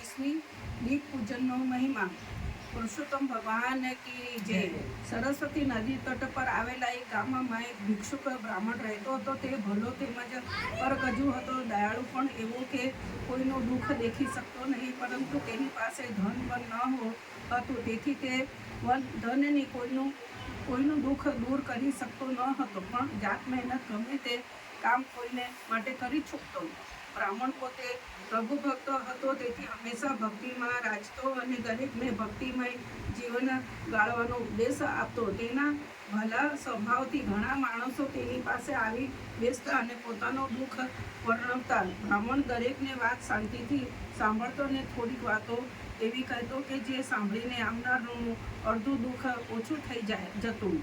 વર્ષની દીપ પૂજનનો મહિમા. પુરુષોત્તમ ભગવાન કી જય. સરસ્વતી નદી તટ પર આવેલા એક ગામમાં એક ભિક્ષુક બ્રાહ્મણ રહેતો હતો. તે ભલો તેમજ પરગજુ હતો, દયાળુ પણ એવો કે કોઈનું દુઃખ દેખી શકતો નહીં, પરંતુ તેની પાસે ધન પણ ન હતું. તેથી તે ધનની કોઈનું દુઃખ દૂર કરી શકતો ન હતો, પણ જાત મહેનત ગમે તે કામ કોઈને માટે કરી ચૂકતો. બ્રાહ્મણ પોતે પ્રભુ ભક્ત હતો, તેથી હંમેશા ભક્તિમાં રાચતો અને દરેકને ભક્તિમય જીવન ગાળવાનો ઉપદેશ આપતો. તેના ભલા સ્વભાવથી ઘણા માણસો તેની પાસે આવી બેસતા અને પોતાનું દુઃખ વર્ણવતા. બ્રાહ્મણ દરેકને વાત શાંતિથી સાંભળતો અને થોડીક વાતો એવી કહેતો કે જે સાંભળીને આવનારનું અડધું દુઃખ ઓછું થઈ જતું.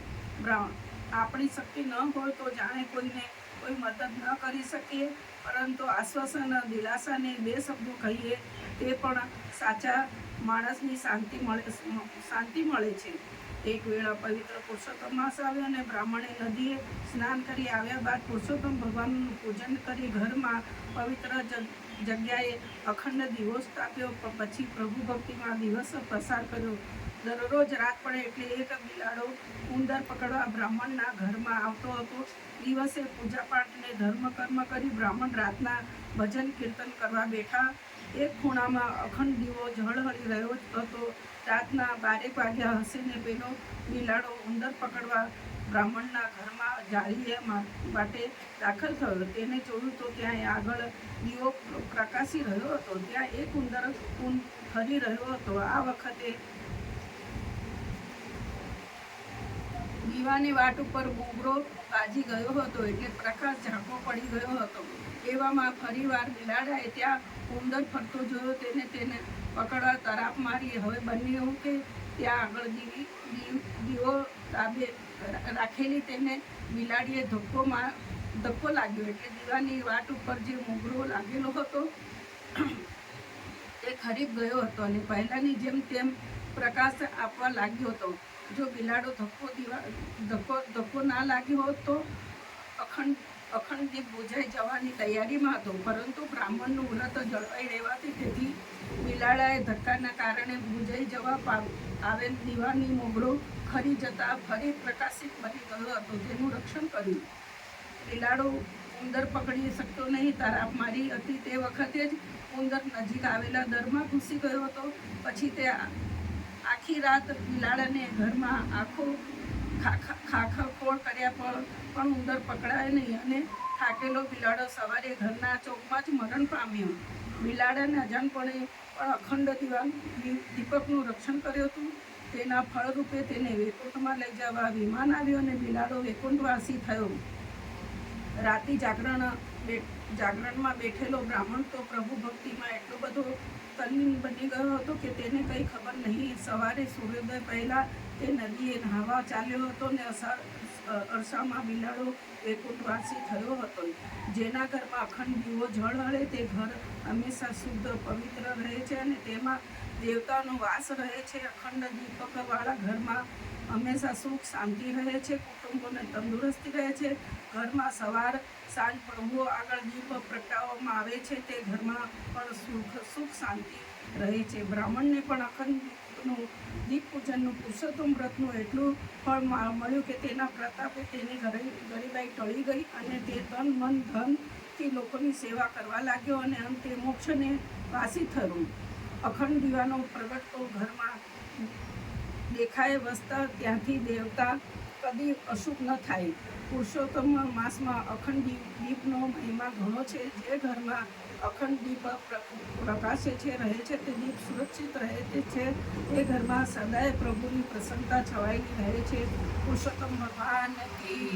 આપણી શક્તિ ન હોય તો જાણે કોઈને કોઈ મદદ ન કરી શકીએ, પરંતુ આશ્વાસન, દિલાસાને બે શબ્દો કહીએ તે પણ સાચા માણસની શાંતિ મળે છે. એક વેળા પવિત્ર પુરુષોત્તમ માસ આવ્યો અને બ્રાહ્મણે નદીએ સ્નાન કરી આવ્યા બાદ પુરુષોત્તમ ભગવાનનું પૂજન કરી ઘરમાં પવિત્ર જગ્યાએ અખંડ દીવો સ્થાપ્યો. પછી પ્રભુ ભક્તિમાં દિવસ પસાર કર્યો. દરરોજ રાત પડે એટલે એક બિલાડો ઉંદર પકડવા બ્રાહ્મણના ઘરમાં આવતો હતો. દિવસે પૂજાપાઠ અને ધર્મકર્મ કરી બ્રાહ્મણ રાતના ભજન કીર્તન કરવા બેઠા. એક ખૂણામાં અખંડ દીવો ઝળહળી રહ્યો હતો. રાતના 12 વાગ્યા હશે ને પેલો બિલાડો ઉંદર પકડવા બ્રાહ્મણના ઘરમાં જાળીએ માટે દાખલ થયો. તેને જોયું તો ત્યાં આગળ દીવો પ્રકાશી રહ્યો હતો. ત્યાં એક ઉંદર ફરી રહ્યો હતો. આ વખતે દીવાની વાટ ઉપર બુબરો બાજી ગયો હતો, એટલે પ્રકાશ ઝાંખો પડી ગયો હતો. એવામાં ફરીવાર બિલાડાએ ત્યાં ઉંદર ફરતો જોયો. તેને પકડવા તરાપ મારી. હવે બન્યું કે ત્યાં આગળ દીવો રાખેલી તેને બિલાડીએ ધક્કો લાગ્યો, એટલે દીવાની વાટ ઉપર જે મોગરો લાગેલો હતો તે ખરીબ ગયો હતો અને પહેલાંની જેમ તેમ પ્રકાશ આપવા લાગ્યો હતો. જો બિલાડો ધક્કો ના લાગ્યો હોત તો અખંડ દીપ બુઝાઈ જવાની તૈયારીમાં હતો, પરંતુ બ્રાહ્મણનું વ્રત જળવાઈ રહેવાથી તેથી બિલાડાએ ધક્કાના કારણે બુઝાઈ જવા આવેલ દીવાની મોગરો ખરી જતા ફરી પ્રકાશિત બની ગયો હતો. તેનું રક્ષણ કર્યું. બિલાડો ઉંદર પકડી શકતો નહીં, તરાપ મારી હતી. તે વખતે જ ઉંદર નજીક આવેલા દરમાં ઘૂસી ગયો હતો. પછી તે આખી રાત બિલાડાને ઘરમાં ખાખરખોળ કર્યા પણ ઉંદર પકડાય નહીં અને થાકેલો બિલાડો સવારે ઘરના ચોકમાં જ મરણ પામ્યો. બિલાડાને અજાણપણે પણ અખંડ દીપકનું રક્ષણ કર્યું હતું. તેના ફળરૂપે તેને વૈકુંઠમાં લઈ જવા વિમાન આવ્યું અને બિલાડો વૈકુંઠવાસી થયો. રાતિ જાગરણમાં બેઠેલો બ્રાહ્મણ તો પ્રભુ ભક્તિમાં એટલો બધો તલ્લીન બની ગયો હતો કે તેને કંઈ ખબર નહીં. સવારે સૂર્યોદય પહેલાં તે નદીએ નહાવા ચાલ્યો હતો ને અરસામાં બિલાડો વૈકુંઠવાસી થયો હતો. જેના ઘરમાં અખંડ દીવો ઝળહળે તે ઘર હંમેશા શુદ્ધ પવિત્ર રહે છે અને તેમાં દેવતાનો વાસ રહે છે. અખંડ દીપકવાળા ઘરમાં હંમેશા સુખ શાંતિ રહે છે. કુટુંબોને તંદુરસ્તી રહે છે. ઘરમાં સવાર સાંજ પ્રભુ આગળ દીપ પ્રગટાવવામાં આવે છે. તે ઘરમાં પણ સુખ શાંતિ રહે છે. બ્રાહ્મણને પણ અખંડનું દીપ પૂજનનું પુરુષોત્તમ વ્રતનું એટલું ફળ મળ્યું કે તેના પ્રતાપે તેની ગરીબાઈ ટળી ગઈ અને તે તન મન ધનથી લોકોની સેવા કરવા લાગ્યો અને અંતે મોક્ષને વાસી થયું. અખંડ દીવાનો પ્રગટતો ઘરમાં દેખાય વસતા ત્યાંથી દેવતા કદી અશુભ ન થાય. પુરુષોત્તમ માસમાં અખંડ દીપનો મહિમા ઘણો છે. જે ઘરમાં અખંડ દીપ પ્રકાશે છે રહે છે તે દીપ સુરક્ષિત રહે છે. તે ઘરમાં સદાય પ્રભુની પ્રસન્નતા છવાયેલી રહે છે. પુરુષોત્તમ ભગવાન કી